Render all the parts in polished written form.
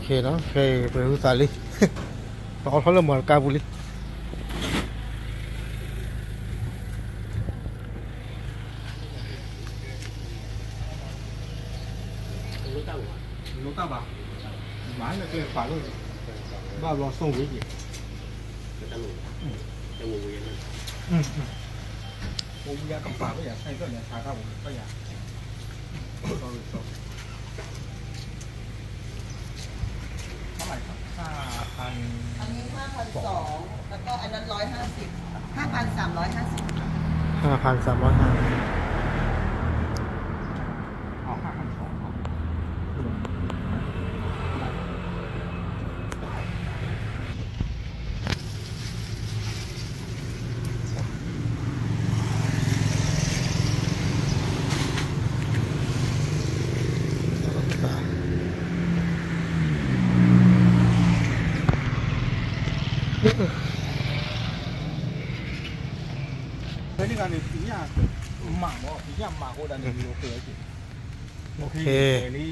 เคเนาะเคไปรู้สาลิเอาเขาเริ่มหมดกาบุลิรู้ตั้งป่ะหมาเนี่ยเคยฝ่าลูกบ้าลองส่งวิ่งอีกจะงูยังไงงูยากับฝ่าก็อยากใช้ก็อยากทาข้าวก็อยากเท่าไหร่ครับ5,000อันนี้5,200แล้วก็อันนั้น150 5,350 เอา5,200นี่ปีนี้หมาบ่ปีนี้หมาโคดันนี่โอเคโอเคนี่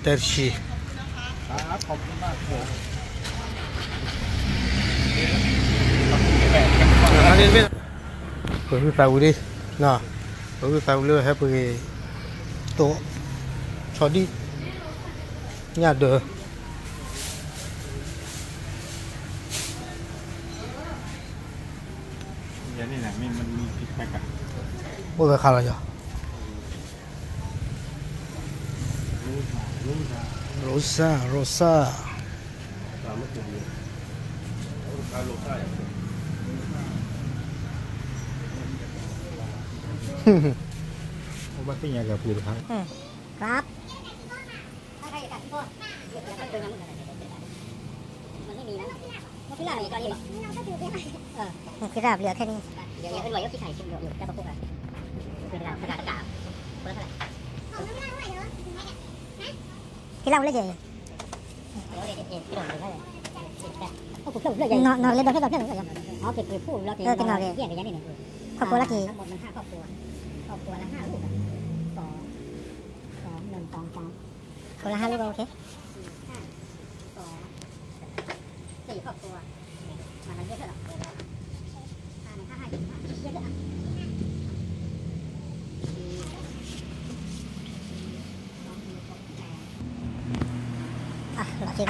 เตอร์ชีครับขอบคุณมากครับอันนี้เป็นผมไปฟังดิน่ะผมไปฟังเลยให้ไปโต๊ะชอดีญาติเด้อนี่แหละมันมีพิษแปลกๆว่าไปขายอะไรจ้ะโรซ่าผมว่าเป็นยังไงกับผู้ครับครับถ้าใครอยากกัดพ่อเดี๋ยวถ้าเจอน้ำมันไม่มีนะมันพิราบมีตอนนี้พิราบเหลือแค่นี้เดี๋ยวรวยก็พี่ไข่ชิมอยู่แค่ประกบอ่ะเป็นพิราบกระดาษคนละเท่าไหร่พิราบเล็กใหญ่พิราบเล็กใหญ่นอนเลยโดนแค่โดนอ๋อเป็นผู้เราเป็นนอนเลยแยกกันยังไงเนี่ยครอบครัวละกี่ทั้งหมดมัน5 ครอบครัวละ5 ลูก2 1 2 3คนละ5 ลูกโอเค4 ครอบครัวมันเยอะเท่าไหร่5 เยอะอ่ะ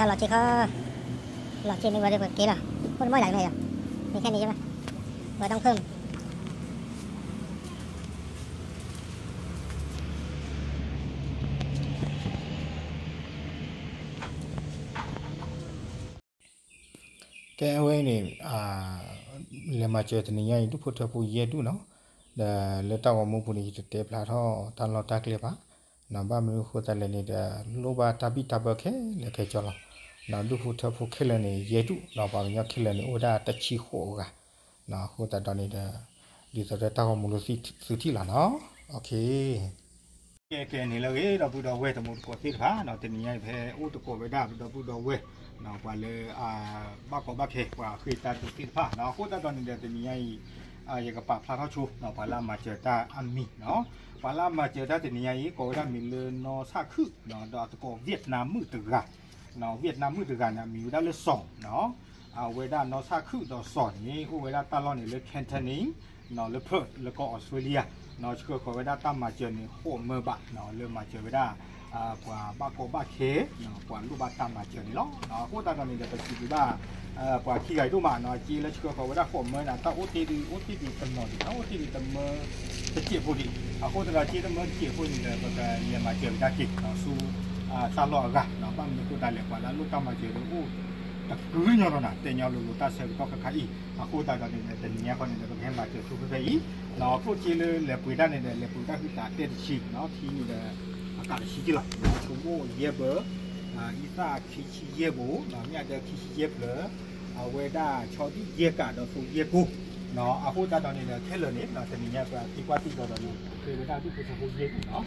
หลอดจีนี่ว่าได้เปิดกี่หรอคนไม่ใหญ่ไหมอ่ะมีแค่นี้ใช่ไหมว่าต้องเพิ่มแกเอาไว้นี่เลมาเจอตัวนี้ยังดูพุทธภูเยดูเนาะเดี๋ยวเลต้าว่ามุปุนี่จะเตะปลาท่อตันเราตักเลยปะน้ำบ้ามือหัวตาเลนี่เดี๋ยวลูบาตาบิตาเบกแค่เลแค่จอลน้ำดูพุทธภูเข้เลยนี่เยดูเราบางอย่างเข้เลยนี่โอ้ได้ตัดชีโหกะน้ำหัวตาตอนนี้เดี๋ยวดีตัวเดี๋ยวต้าว่ามุลสุที่ละเนาะโอเคแกนี่เลยเราพูดเอาไว้ทั้งหมดก็ติดค่ะเราจะนี่ไอ้แพ้อุตโกไว้ได้เราพูดเอาไว้เรากว่าเลยบ้ากบ้าเขกว่าคือตาติดผ้าเราพูดตอนนี้เดี๋ยวจะนี่ไอ้อย่างกับปลาพลาเข้าชูเราปลามาเจอตาอันมีเนาะปลามาเจอตาจะนี่ไอ้ก็ได้มีเลยนอซาคือเนาะเราตะโกเวียดนามมือตึกกันเนาะเวียดนามมือตึกกันเนี่ยมีได้เลย2เนาะเวลานอซาคือเราสอนนี้เวลาตาลอนนี่เลยแคนทานิงเนาะเลยเพิร์ดแล้วก็ออสเตรเลียเนาะช่วยเขาไว้ได้ตั้มมาเจอในโคเมื่อบะเนาะเริ่มมาเจอไว้ได้กว่าบ้าโกบ้าเคเนาะกว่าลูกบ้าตั้มมาเจอนี่เนาะโคตรตอนนี้จะเป็นสิ่งที่บ้ากว่าขี้ไก่ดูมาเนาะจีแล้วช่วยเขาไว้ได้โคเมื่อนะถ้าโอทีดีตั้มหน่อยถ้าโอทีดีตั้มเมื่อจะเจี๋ยพอดีโคตรเราจีตั้มเมื่อเจี๋ยพอดีเลยก็จะเรียนมาเจอได้กิเนาะสู้ตลอดกันเนาะบ้านมันก็ได้เลยกว่าแล้วลูกตั้มมาเจอแล้วอู้แต่คือเนาะนะแต่เนาะลูกตาเสร็จก็ขายอีโคตรตอนนี้แต่เนี้ยคนนี้จะเป็นแค่มาเจอสู้ไปอีเนาะพูดจีเลยเลยปุ๋ยด้านเนี่ยเลยปุ๋ยด้านที่ตาเต็มชีเนาะที่นี่เลยอากาศชีกี่ละชั่วโมงเย็บเบอร์อีสานขี้เย็บบุเนาะเนี่ยจะขี้เย็บเลยเอาไว้ได้ชอบที่เย็บกันเนาะสู้เย็บกูเนาะพูดตอนนี้เนี่ยแค่เลยเนี่ยเนาะแต่นี่เนี่ยก็ที่ว่าที่ตอนนี้คือไว้ได้ที่พูดสู้เย็บเนาะ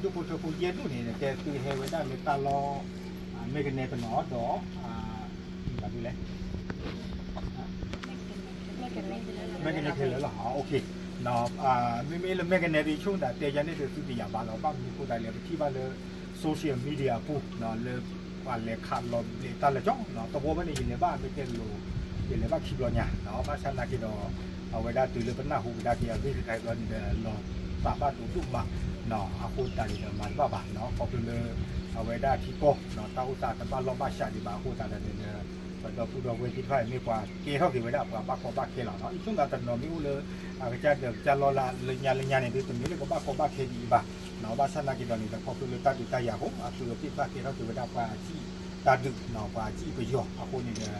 ที่พูดสู้เย็บนู่นนี่เนี่ยแกคือให้ไว้ได้เลยตลอดไม่กันเนี่ยเป็นเนาะดอกแบบนี้เลยไม่กันเนี่ยคือเลยเหรอโอเคเนาะไม่เลยไม่กันเนี่ยช่วงแต่เตียยันนี่คือสิ่งที่อยากบ้านเราบ้างมีผู้ใดเลยที่บ้านเลย social media ปุ๊บเนาะเลยว่าเลยขาดลมเลยตาละจ้องเนาะตัวมันนี่อยู่ในบ้านไม่เต็มโลอยู่ในบ้านคิดรอเนี่ยเนาะบ้านฉันนักกิโลเอาไว้ได้ตื่นเลยเป็นหน้าหูได้ที่วิ่งใครรอนี่เดี๋ยวรอสามารถดูดูมาเนาะอาคุณตานี่เดี๋ยวมันบ้าเนาะพอเป็นเลยเอาไว้ได้ที่โก้เนาะตาอุตส่าห์แต่บ้านลมบ้านชาดีบ้าคุณตาเนี่ยเราพูดเราเวทีไฟไม่กว่าเกี่ยวกับไว้ได้กว่าบ้าบ้าเกี่ยวเนาะช่วงการตัดหน่อมิวเลยอาจจะเดี๋ยวจะรอละเลยญาเนี่ยเดี๋ยวตรงนี้เลยก็บ้าเคดีบ้าเนาะบ้านฉันนักกิโลนี่แต่พอเป็นเลยตาดูตายาหูคือที่บ้าเกี่ยวกับไว้ได้กว่าที่ตาดึกเนาะกว่าที่ไปย่ออาคุณนี่เนี่ย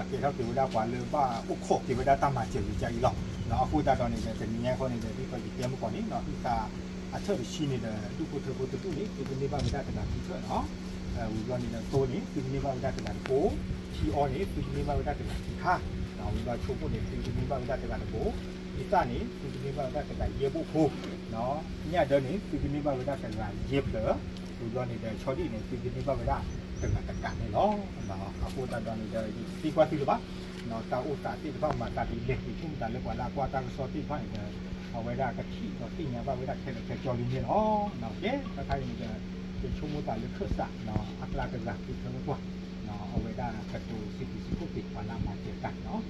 เกี่ยวกับไว้ได้กว่าเลยบ้าอุกโขกไว้ได้ตามมาเจอใจหลอกเนาะคุณตาตอนนี้จะมีแง่คนนี้ที่ไปเตรียมก่อนนี้เนาะที่ตาเธอชี้นี่ดูพูดตู้นี้คือนี่บ้าไม่ได้แต่ละที่เธอเนาะวิวนี่ตัวนี้คือนี่บ้าไม่ได้แต่ละโก้ที่ออนี่คือนี่บ้าไม่ได้แต่ละที่ข้าเนาะวิวชูปุ่นนี่คือนี่บ้าไม่ได้แต่ละโก้อีซ่านี่คือนี่บ้าไม่ได้แต่ละเย็บบุคูเนาะเนี่ยเดินนี่คือนี่บ้าไม่ได้แต่ละเย็บเด้อวิวนี่ชอดี้นี่คือนี่บ้าไม่ได้แต่ละตะการนี่เนาะเนาะอากูตาตอนนี้ที่กว่าที่หรือเปล่าเนาะตาอุตาที่เข้ามาตาดีเล็กที่ชุ่มตาเล็กกว่าลากว่าตาสอที่พันเอาไว้ได้กะทิเนาะที่เนี่ยว่าไว้ได้แค่จอลินเนี่ยเนาะเนาะเย้ถ้าใครมันจะเป็นชั่วโมงตาเลือกเครื่องสักเนาะอัตราเป็นหลักที่เท่าไหร่เนาะเอาไว้ได้กระตูสิบติดปานามาเจ็ดกันเนาะ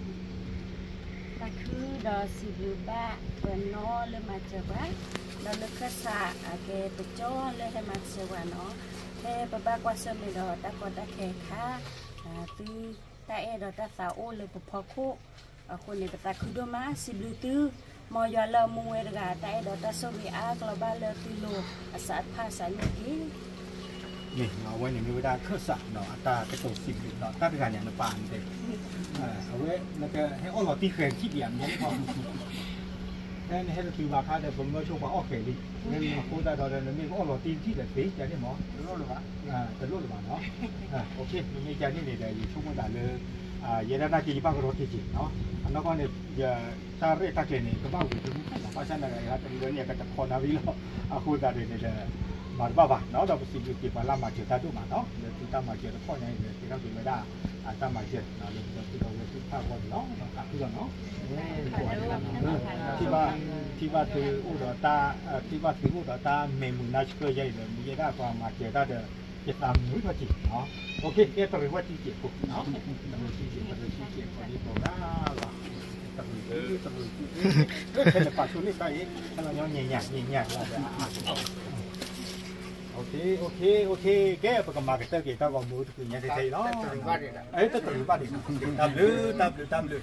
ก็คือดอสิบบ้าเป็นนอเลยมาเจอว่าเราเลือกเครื่องสักแกไปจ้อเลยให้มาเจอว่าเนาะแค่ปะบ้ากว่าเสมอดอตะกอตะแขกค่ะตื้อตาเอดอตาสาวโอเลยปพอคุคนในตาคือดมาสิบลูตื้อมอยาลมวยระกาตาเอดอตาโซมีอากลบาเลติโลอาศัยภาษาเนกีนี่เอาไว้เนี่ยมีเวลาเครื่องสักเนาะอัตรากระตูสิบเนาะถ้าเป็นการอย่างในป่านเด็กเอาไว้แล้วก็ให้อ้อหลอดตีเคยขี้เดียมยังพอนั่นให้เราถือว่าค่าแต่ผมเมื่อช่วงว่าโอเคดินี่มีคู่ตาตอนนั้นมีอ้อหลอดตีที่เด็กสิจะได้หมอจะรู้หรือเปล่าจะรู้หรือเปล่าเนาะโอเคมีใจนี่เดี๋ยวช่วงวันเลยเยอะน่าจะยี่ปังรถที่จีเนาะอันนั้นก็เนี่ยถ้าเรียกตาเกนี่ก็บ้าอยู่ที่เพราะฉะนั้นอะไรครับเป็นเรื่องเนี่ยก็จะพอนาวิโลคู่ตาเนี่ยมาบ้าเนาะเราไปสิ่งที่มาลามาเจอตาดูมาเนาะเดี๋ยวที่ตามาเจอแล้วพ่อเนี่ยเดี๋ยวที่เราดูไม่ได้ตามาเจอเนาะเดี๋ยวที่เราที่ภาพวันเนาะกับเพื่อนเนาะที่ว่าถืออุดตาที่ว่าถืออุดตาเมมุนาชเกย์ใหญ่เลยมีได้ความมาเจอได้เดี๋ยวจะตามมือพอจีเนาะโอเคเอ๊ะตรงว่าที่เจ็บปุ๊บเนาะตรงที่เจ็บพอดีตัวได้ละตรงนี้แค่ปัจจุบันนี้ถ้าเราเนี่ยเราจะโอเคแกประกอบมาเก็ตเตอร์เกต้าก็มูดคือเนี่ยได้ใช่เนาะเอ้ยตัวบ้านดิตามเลย